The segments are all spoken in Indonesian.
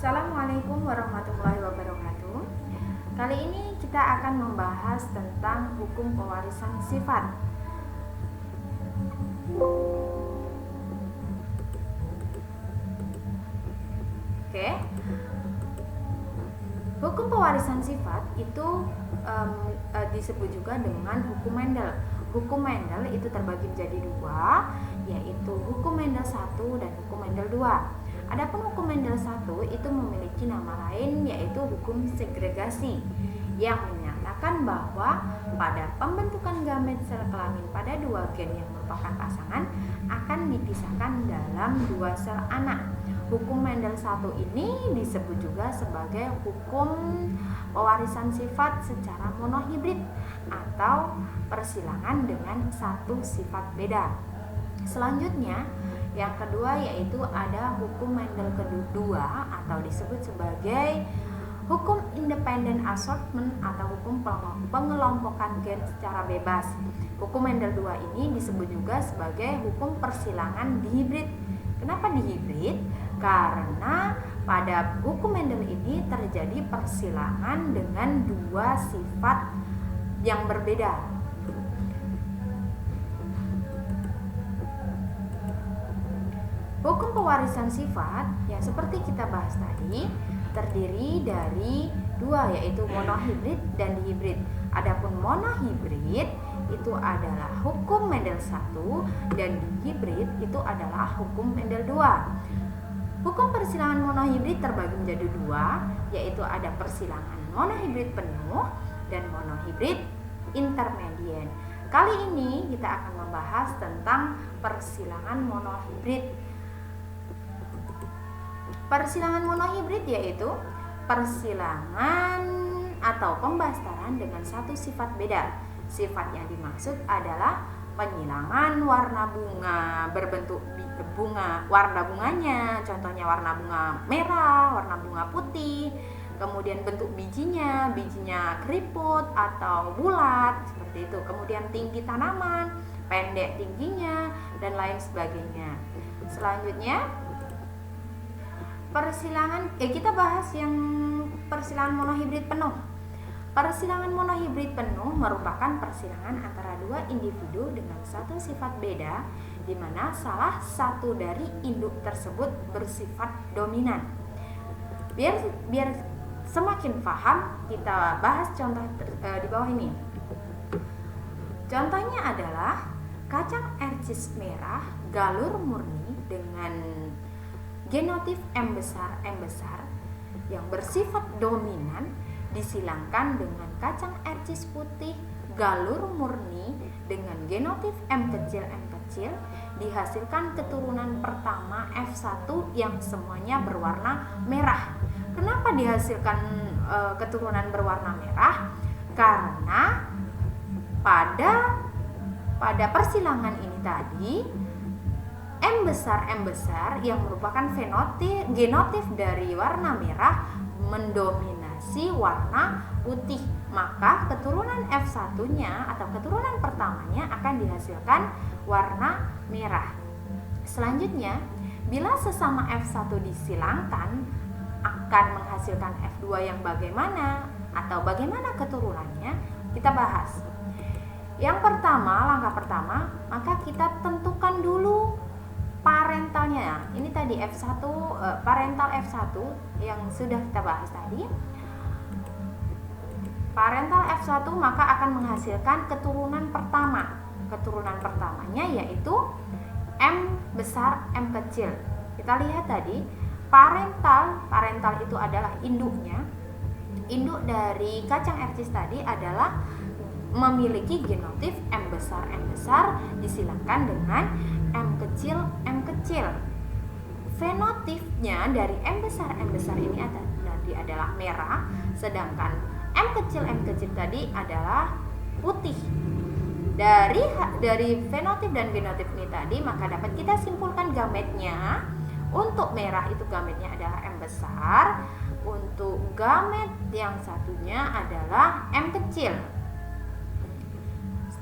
Assalamualaikum warahmatullahi wabarakatuh. Kali ini kita akan membahas tentang hukum pewarisan sifat. Oke. Hukum pewarisan sifat itu disebut juga dengan hukum Mendel. Hukum Mendel itu terbagi menjadi dua, yaitu hukum Mendel 1 dan hukum Mendel 2. Adapun hukum Mendel 1 itu memiliki nama lain, yaitu hukum segregasi, yang menyatakan bahwa pada pembentukan gamet sel kelamin pada dua gen yang merupakan pasangan akan dipisahkan dalam dua sel anak. Hukum Mendel 1 ini disebut juga sebagai hukum pewarisan sifat secara monohibrid atau persilangan dengan satu sifat beda. Selanjutnya, yang kedua yaitu ada hukum Mendel kedua atau disebut sebagai hukum independent assortment atau hukum pengelompokan gen secara bebas. Hukum Mendel 2 ini disebut juga sebagai hukum persilangan dihibrid. Kenapa dihibrid? Karena pada hukum Mendel ini terjadi persilangan dengan dua sifat yang berbeda. Hukum pewarisan sifat yang seperti kita bahas tadi terdiri dari dua, yaitu monohibrid dan dihibrid. Adapun monohibrid itu adalah hukum Mendel 1 dan dihibrid itu adalah hukum Mendel 2. Hukum persilangan monohibrid terbagi menjadi dua, yaitu ada persilangan monohibrid penuh dan monohibrid intermediate. Kali ini kita akan membahas tentang persilangan monohibrid. Persilangan monohibrid yaitu persilangan atau pembastaran dengan satu sifat beda. Sifat yang dimaksud adalah penyilangan warna bunga berbentuk bunga, warna bunganya, contohnya warna bunga merah, warna bunga putih, kemudian bentuk bijinya keriput atau bulat seperti itu, kemudian tinggi tanaman, pendek tingginya, dan lain sebagainya. Selanjutnya kita bahas yang persilangan monohibrid penuh. Persilangan monohibrid penuh merupakan persilangan antara dua individu dengan satu sifat beda, di mana salah satu dari induk tersebut bersifat dominan. Biar semakin paham, kita bahas contoh di bawah ini. Contohnya adalah kacang ercis merah galur murni dengan genotif M besar yang bersifat dominan disilangkan dengan kacang ercis putih galur murni dengan genotif M kecil, dihasilkan keturunan pertama F1 yang semuanya berwarna merah. Kenapa dihasilkan keturunan berwarna merah? Karena pada persilangan ini tadi M besar yang merupakan genotif dari warna merah mendominasi warna putih, maka keturunan F1-nya atau keturunan pertamanya akan dihasilkan warna merah. Selanjutnya, bila sesama F1 disilangkan akan menghasilkan F2 yang bagaimana atau bagaimana keturunannya, kita bahas. Yang pertama, langkah pertama, maka kita tentukan dulu parentalnya. Ini tadi F1, parental F1 yang sudah kita bahas tadi. Parental F1 maka akan menghasilkan keturunan pertama. Keturunan pertamanya yaitu M besar, M kecil. Kita lihat tadi, parental itu adalah induknya. Induk dari kacang ercis tadi adalah memiliki genotif M besar disilangkan dengan M kecil. Fenotipnya dari M besar ini adalah merah, sedangkan M kecil tadi adalah putih. Dari fenotip dan genotip ini tadi, maka dapat kita simpulkan gametnya. Untuk merah itu gametnya adalah M besar, untuk gamet yang satunya adalah M kecil.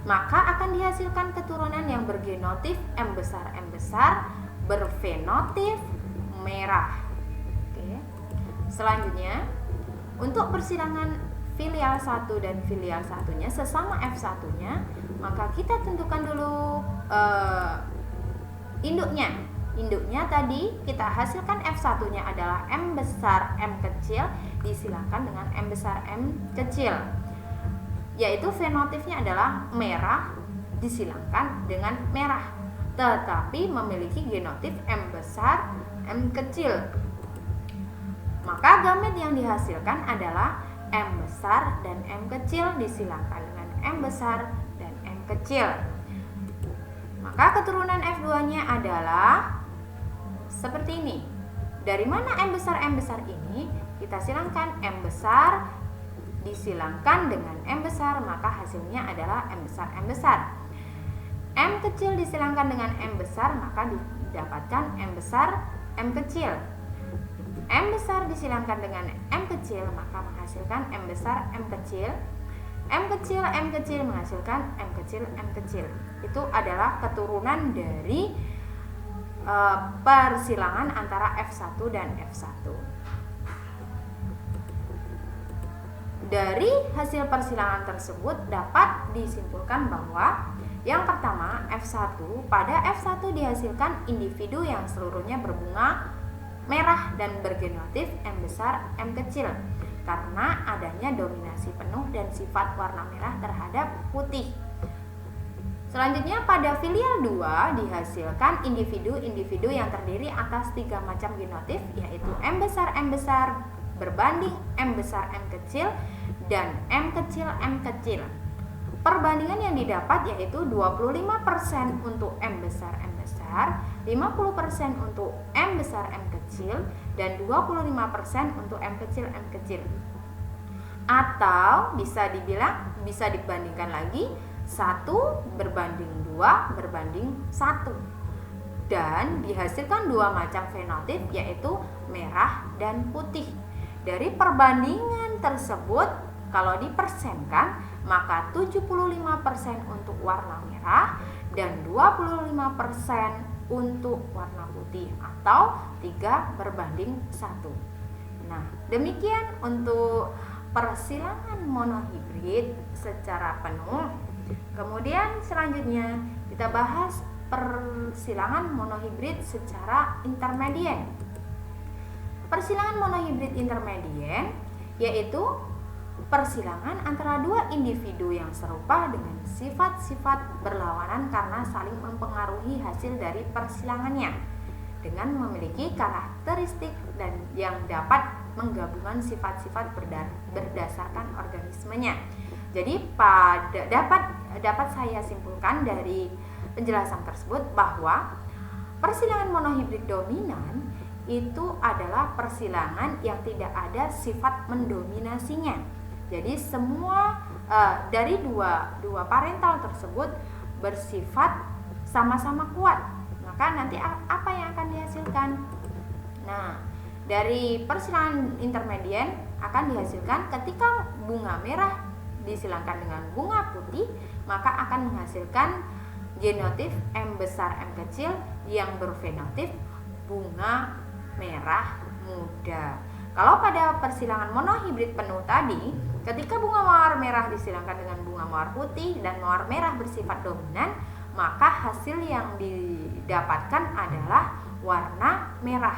Maka akan dihasilkan keturunan yang bergenotif M besar berfenotip merah. Oke. Selanjutnya, untuk persilangan filial 1 dan filial satunya sesama F1-nya, maka kita tentukan dulu induknya. Induknya tadi kita hasilkan F1-nya adalah M besar M kecil disilangkan dengan M besar M kecil, yaitu fenotipnya adalah merah disilangkan dengan merah, tetapi memiliki genotip M besar M kecil. Maka gamet yang dihasilkan adalah M besar dan M kecil disilangkan dengan M besar dan M kecil. Maka keturunan F2-nya adalah seperti ini. Dari mana M besar ini? Kita silangkan M besar disilangkan dengan M besar, maka hasilnya adalah M besar M besar. M kecil disilangkan dengan M besar, maka didapatkan M besar M kecil. M besar disilangkan dengan M kecil, maka menghasilkan M besar M kecil. M kecil menghasilkan M kecil. Itu adalah keturunan dari persilangan antara F1 dan F1. Dari hasil persilangan tersebut dapat disimpulkan bahwa yang pertama, pada F1 dihasilkan individu yang seluruhnya berbunga merah dan bergenotip M besar M kecil karena adanya dominasi penuh dan sifat warna merah terhadap putih. Selanjutnya, pada filial 2 dihasilkan individu-individu yang terdiri atas 3 macam genotip, yaitu M besar berbanding M besar M kecil dan M kecil. Perbandingan yang didapat yaitu 25% untuk M besar, 50% untuk M besar M kecil, dan 25% untuk M kecil. Atau bisa dibandingkan lagi 1 berbanding 2 berbanding 1. Dan dihasilkan 2 macam fenotip yaitu merah dan putih. Dari perbandingan tersebut, kalau dipersenkan, maka 75% untuk warna merah dan 25% untuk warna putih, atau 3 berbanding 1. Nah, demikian untuk persilangan monohibrid secara penuh. Kemudian selanjutnya kita bahas persilangan monohibrid secara intermediate. Persilangan monohibrid intermediate yaitu persilangan antara 2 individu yang serupa dengan sifat-sifat berlawanan karena saling mempengaruhi hasil dari persilangannya dengan memiliki karakteristik dan yang dapat menggabungkan sifat-sifat berdasarkan organismenya. Jadi dapat saya simpulkan dari penjelasan tersebut bahwa persilangan monohibrid dominan itu adalah persilangan yang tidak ada sifat mendominasinya. Jadi semua dari dua parental tersebut bersifat sama-sama kuat. Maka nanti apa yang akan dihasilkan? Nah, dari persilangan intermediate akan dihasilkan ketika bunga merah disilangkan dengan bunga putih, maka akan menghasilkan genotip M besar M kecil yang berfenotip bunga merah muda. Kalau pada persilangan monohibrid penuh tadi, ketika bunga mawar merah disilangkan dengan bunga mawar putih dan mawar merah bersifat dominan, maka hasil yang didapatkan adalah warna merah.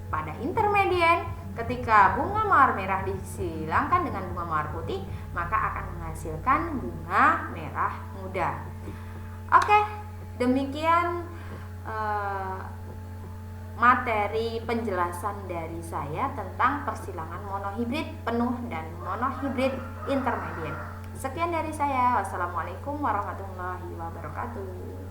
Pada intermediate, ketika bunga mawar merah disilangkan dengan bunga mawar putih, maka akan menghasilkan bunga merah muda. Oke, demikian materi penjelasan dari saya tentang persilangan monohibrid penuh dan monohibrid intermediate. Sekian dari saya. Wassalamualaikum warahmatullahi wabarakatuh.